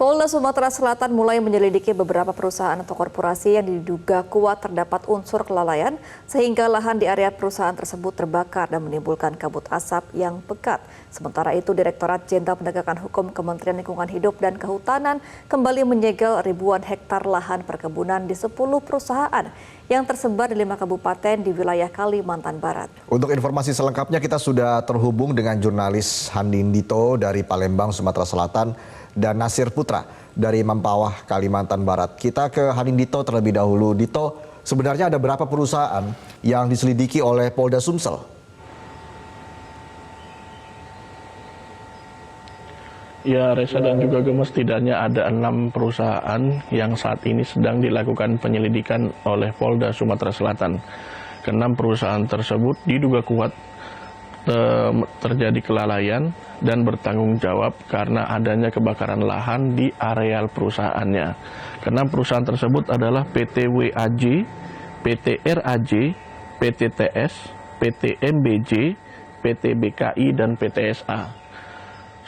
Polda Sumatera Selatan mulai menyelidiki beberapa perusahaan atau korporasi yang diduga kuat terdapat unsur kelalaian sehingga lahan di area perusahaan tersebut terbakar dan menimbulkan kabut asap yang pekat. Sementara itu, Direktorat Jenderal Penegakan Hukum Kementerian Lingkungan Hidup dan Kehutanan kembali menyegel ribuan hektar lahan perkebunan di 10 perusahaan yang tersebar di 5 kabupaten di wilayah Kalimantan Barat. Untuk informasi selengkapnya kita sudah terhubung dengan jurnalis Handindito dari Palembang, Sumatera Selatan, dan Nasir Putra dari Mempawah, Kalimantan Barat. Kita ke Handindito terlebih dahulu. Dito, sebenarnya ada berapa perusahaan yang diselidiki oleh Polda Sumsel? Ya, Reza dan juga Gemes, setidaknya ada 6 perusahaan yang saat ini sedang dilakukan penyelidikan oleh Polda Sumatera Selatan. Ke-6 perusahaan tersebut diduga kuat terjadi kelalaian dan bertanggung jawab karena adanya kebakaran lahan di areal perusahaannya. Ke-6 perusahaan tersebut adalah PT WAJ, PT RAJ, PT TS, PT MBJ, PT BKI, dan PT SA.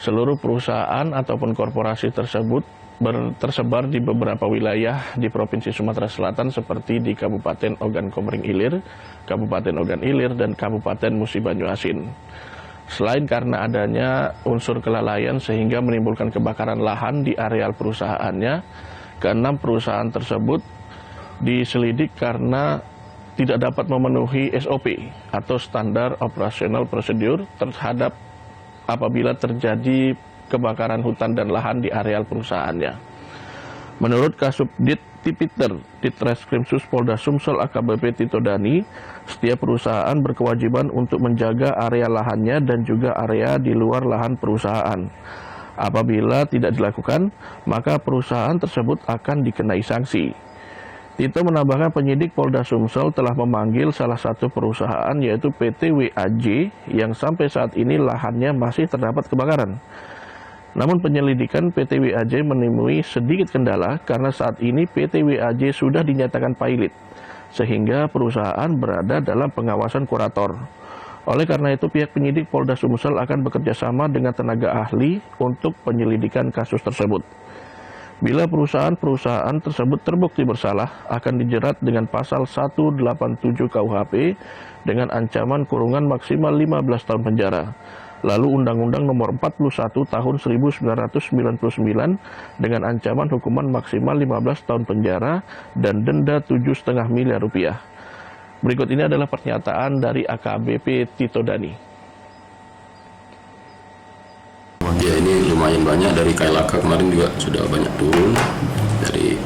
Seluruh perusahaan ataupun korporasi tersebut tersebar di beberapa wilayah di Provinsi Sumatera Selatan seperti di Kabupaten Ogan Komering Ilir, Kabupaten Ogan Ilir, dan Kabupaten Musi Banyu Asin. Selain karena adanya unsur kelalaian sehingga menimbulkan kebakaran lahan di areal perusahaannya, ke-6 perusahaan tersebut diselidik karena tidak dapat memenuhi SOP atau standar operasional prosedur terhadap apabila terjadi kebakaran hutan dan lahan di areal perusahaannya. Menurut Kasubdit Tipiter Ditreskrimsus Polda Sumsel AKBP Tito Dani, setiap perusahaan berkewajiban untuk menjaga area lahannya dan juga area di luar lahan perusahaan. Apabila tidak dilakukan, maka perusahaan tersebut akan dikenai sanksi. Tito menambahkan penyidik Polda Sumsel telah memanggil salah satu perusahaan yaitu PT WAJ yang sampai saat ini lahannya masih terdapat kebakaran. Namun penyelidikan PT WAJ menemui sedikit kendala karena saat ini PT WAJ sudah dinyatakan pilot, sehingga perusahaan berada dalam pengawasan kurator. Oleh karena itu pihak penyidik Polda Sumsel akan bekerjasama dengan tenaga ahli untuk penyelidikan kasus tersebut. Bila perusahaan-perusahaan tersebut terbukti bersalah, akan dijerat dengan pasal 187 KUHP dengan ancaman kurungan maksimal 15 tahun penjara. Lalu Undang-Undang Nomor 41 Tahun 1999 dengan ancaman hukuman maksimal 15 tahun penjara dan denda 7,5 miliar rupiah. Berikut ini adalah pernyataan dari AKBP Tito Dani. Ya, ini lumayan banyak, dari KLHK kemarin juga sudah banyak turun. Dari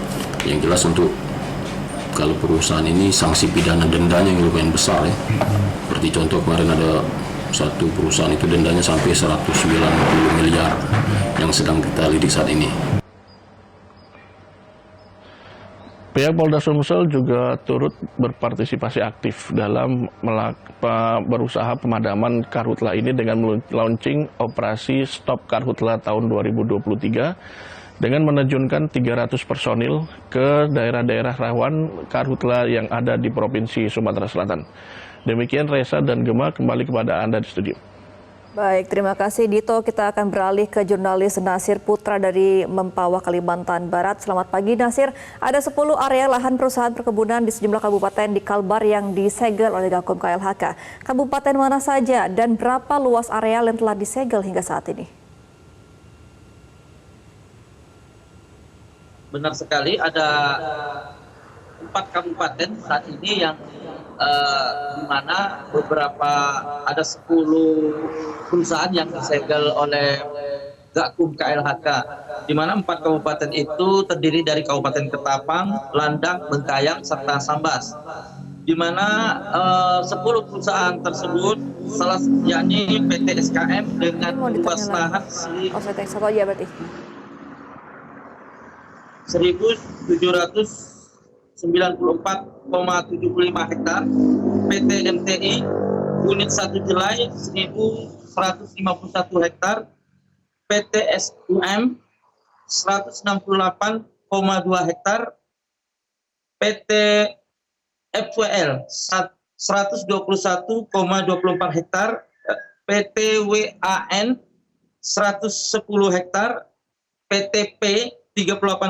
yang jelas untuk kalau perusahaan ini sanksi pidana dendanya yang lumayan besar ya. Seperti contoh kemarin ada satu perusahaan itu dendanya sampai 190 miliar yang sedang kita lidik saat ini. Pihak Polda Sumsel juga turut berpartisipasi aktif dalam berusaha pemadaman karhutla ini dengan launching operasi Stop Karhutla tahun 2023 dengan menerjunkan 300 personil ke daerah-daerah rawan karhutla yang ada di Provinsi Sumatera Selatan. Demikian Reza dan Gema, kembali kepada Anda di studio. Baik, terima kasih Dito. Kita akan beralih ke jurnalis Nasir Putra dari Mempawah, Kalimantan Barat. Selamat pagi Nasir. Ada 10 area lahan perusahaan perkebunan di sejumlah kabupaten di Kalbar yang disegel oleh Gakum KLHK. Kabupaten mana saja dan berapa luas area yang telah disegel hingga saat ini? Benar sekali, ada 4 kabupaten saat ini yang di mana beberapa ada 10 perusahaan yang disegel oleh Gakum KLHK, di mana 4 kabupaten itu terdiri dari Kabupaten Ketapang, Landak, Bengkayang, serta Sambas. Di mana 10 perusahaan tersebut salah yakni PT SKM dengan luas lahan 1.794,75 hektar, PT MTI unit 1 Jelai 1.151 hektar, PT SUM 168,2 hektar, PT FWL 121,24 hektar, PT WAN 110 hektar, PTP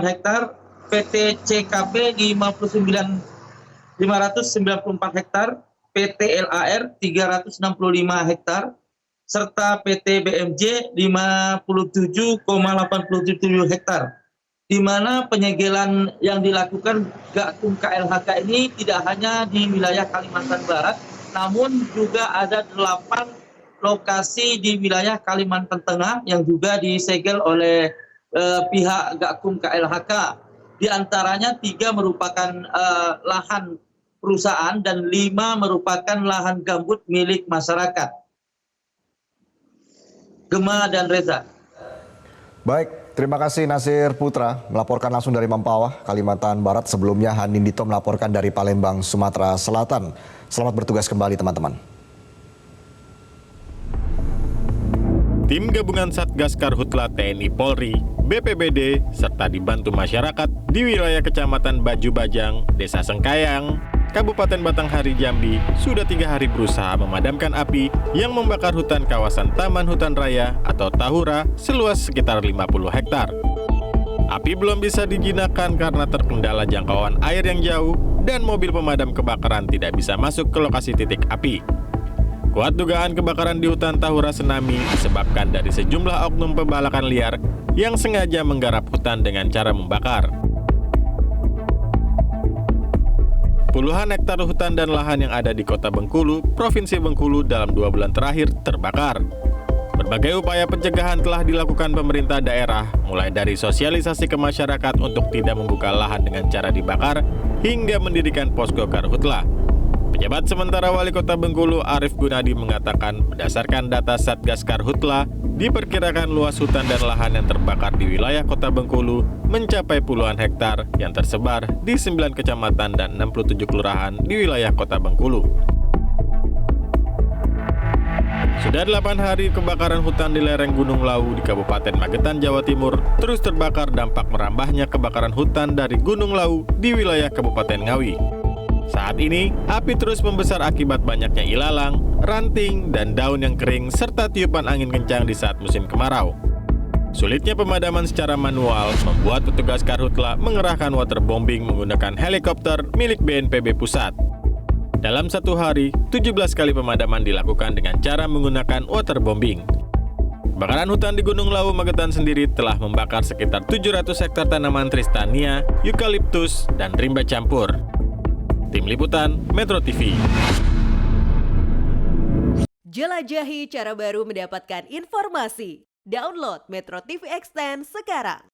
hektar, PT CKP 594 hektar, PT LAR 365 hektar, serta PT BMJ 57,87 hektar. Di mana penyegelan yang dilakukan Gakum KLHK ini tidak hanya di wilayah Kalimantan Barat, namun juga ada 8 lokasi di wilayah Kalimantan Tengah yang juga disegel oleh pihak Gakum KLHK. Di antaranya 3 merupakan lahan perusahaan dan 5 merupakan lahan gambut milik masyarakat. Gema dan Reza. Baik, terima kasih Nasir Putra melaporkan langsung dari Mempawah, Kalimantan Barat. Sebelumnya Hanindito melaporkan dari Palembang, Sumatera Selatan. Selamat bertugas kembali teman-teman. Tim gabungan Satgas Karhutla TNI Polri, BPBD, serta dibantu masyarakat di wilayah Kecamatan Baju Bajang, Desa Sengkayang, Kabupaten Batanghari Jambi sudah 3 hari berusaha memadamkan api yang membakar hutan kawasan Taman Hutan Raya atau Tahura seluas sekitar 50 hektar. Api belum bisa dijinakkan karena terkendala jangkauan air yang jauh dan mobil pemadam kebakaran tidak bisa masuk ke lokasi titik api. Kuat dugaan kebakaran di hutan Tahura Senami disebabkan dari sejumlah oknum pembalakan liar yang sengaja menggarap hutan dengan cara membakar. Puluhan hektar hutan dan lahan yang ada di Kota Bengkulu, Provinsi Bengkulu dalam 2 bulan terakhir terbakar. Berbagai upaya pencegahan telah dilakukan pemerintah daerah, mulai dari sosialisasi ke masyarakat untuk tidak membuka lahan dengan cara dibakar, hingga mendirikan posko Karhutla. Pejabat sementara Wali Kota Bengkulu Arief Gunadi mengatakan berdasarkan data Satgas Karhutla, diperkirakan luas hutan dan lahan yang terbakar di wilayah Kota Bengkulu mencapai puluhan hektar yang tersebar di 9 kecamatan dan 67 kelurahan di wilayah Kota Bengkulu. Sudah 8 hari kebakaran hutan di lereng Gunung Lawu di Kabupaten Magetan, Jawa Timur terus terbakar dampak merambahnya kebakaran hutan dari Gunung Lawu di wilayah Kabupaten Ngawi. Saat ini, api terus membesar akibat banyaknya ilalang, ranting, dan daun yang kering serta tiupan angin kencang di saat musim kemarau. Sulitnya pemadaman secara manual membuat petugas Karhutla mengerahkan waterbombing menggunakan helikopter milik BNPB Pusat. Dalam 1 hari, 17 kali pemadaman dilakukan dengan cara menggunakan waterbombing. Kebakaran hutan di Gunung Lawu Magetan sendiri telah membakar sekitar 700 hektar tanaman tristania, eukaliptus, dan rimba campur. Tim Liputan Metro TV. Jelajahi cara baru mendapatkan informasi. Download Metro TV Extend sekarang.